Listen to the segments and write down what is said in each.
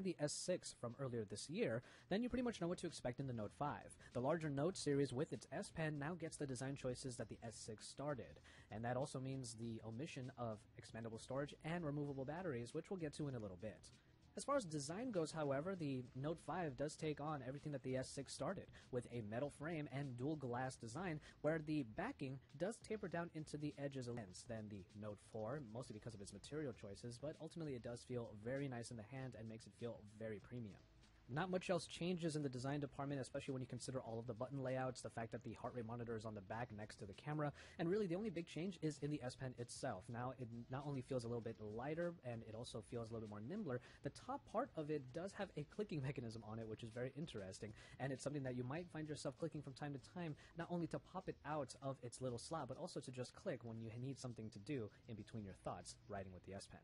the S6 from earlier this year, then you pretty much know what to expect in the Note 5. The larger Note series with its S Pen now gets the design choices that the S6 started, and that also means the omission of expandable storage and removable batteries, which we'll get to in a little bit. As far as design goes, however, the Note 5 does take on everything that the S6 started, with a metal frame and dual glass design, where the backing does taper down into the edges of the lens than the Note 4, mostly because of its material choices, but ultimately it does feel very nice in the hand and makes it feel very premium. Not much else changes in the design department, especially when you consider all of the button layouts, the fact that the heart rate monitor is on the back next to the camera, and really the only big change is in the S Pen itself. Now, it not only feels a little bit lighter, and it also feels a little bit more nimbler, the top part of it does have a clicking mechanism on it, which is very interesting, and it's something that you might find yourself clicking from time to time, not only to pop it out of its little slot, but also to just click when you need something to do in between your thoughts, writing with the S Pen.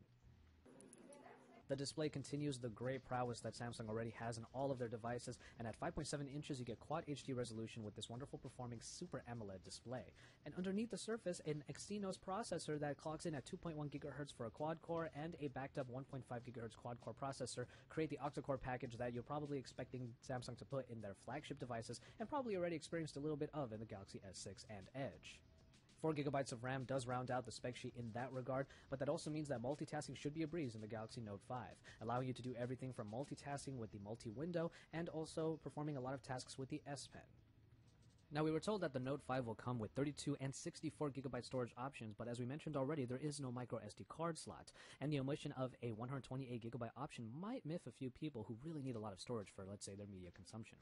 The display continues the great prowess that Samsung already has in all of their devices, and at 5.7 inches you get Quad HD resolution with this wonderful performing Super AMOLED display. And underneath the surface, an Exynos processor that clocks in at 2.1 GHz for a quad-core and a backed-up 1.5 GHz quad-core processor create the octa-core package that you're probably expecting Samsung to put in their flagship devices, and probably already experienced a little bit of in the Galaxy S6 and Edge. 4 GB of RAM does round out the spec sheet in that regard, but that also means that multitasking should be a breeze in the Galaxy Note 5, allowing you to do everything from multitasking with the multi-window and also performing a lot of tasks with the S Pen. Now, we were told that the Note 5 will come with 32 and 64 GB storage options, but as we mentioned already, there is no micro SD card slot, and the omission of a 128 GB option might miff a few people who really need a lot of storage for, let's say, their media consumption.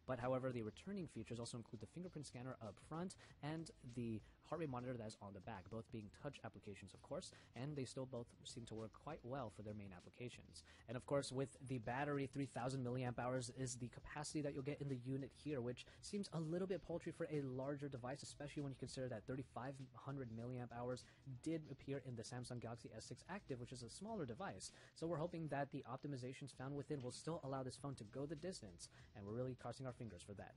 But however, the returning features also include the fingerprint scanner up front and the heart rate monitor that is on the back, both being touch applications, of course, and they still both seem to work quite well for their main applications. And of course, with the battery, 3000 milliamp hours is the capacity that you'll get in the unit here, which seems a little bit paltry for a larger device, especially when you consider that 3500 milliamp hours did appear in the Samsung Galaxy S6 Active, which is a smaller device. So we're hoping that the optimizations found within will still allow this phone to go the distance, and we're really crossing our fingers for that.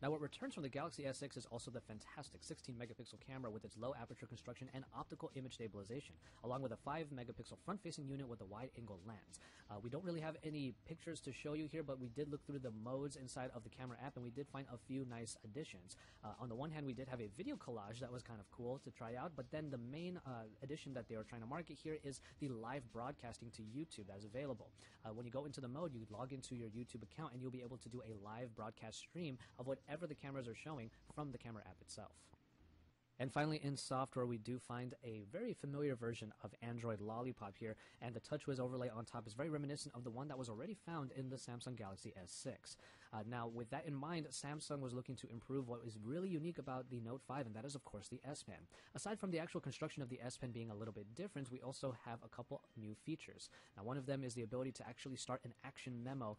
Now, what returns from the Galaxy S6 is also the fantastic 16-megapixel camera with its low aperture construction and optical image stabilization, along with a 5-megapixel front-facing unit with a wide-angle lens. We don't really have any pictures to show you here, but we did look through the modes inside of the camera app, and we did find a few nice additions. On the one hand, we did have a video collage that was kind of cool to try out, but then the main addition that they are trying to market here is the live broadcasting to YouTube that is available. When you go into the mode, you log into your YouTube account, and you'll be able to do a live broadcast stream of whatever the cameras are showing from the camera app itself. And finally, in software, we do find a very familiar version of Android Lollipop here, and the TouchWiz overlay on top is very reminiscent of the one that was already found in the Samsung Galaxy S6. Now, with that in mind, Samsung was looking to improve what is really unique about the Note 5, and that is, of course, the S Pen. Aside from the actual construction of the S Pen being a little bit different, we also have a couple new features. Now, one of them is the ability to actually start an action memo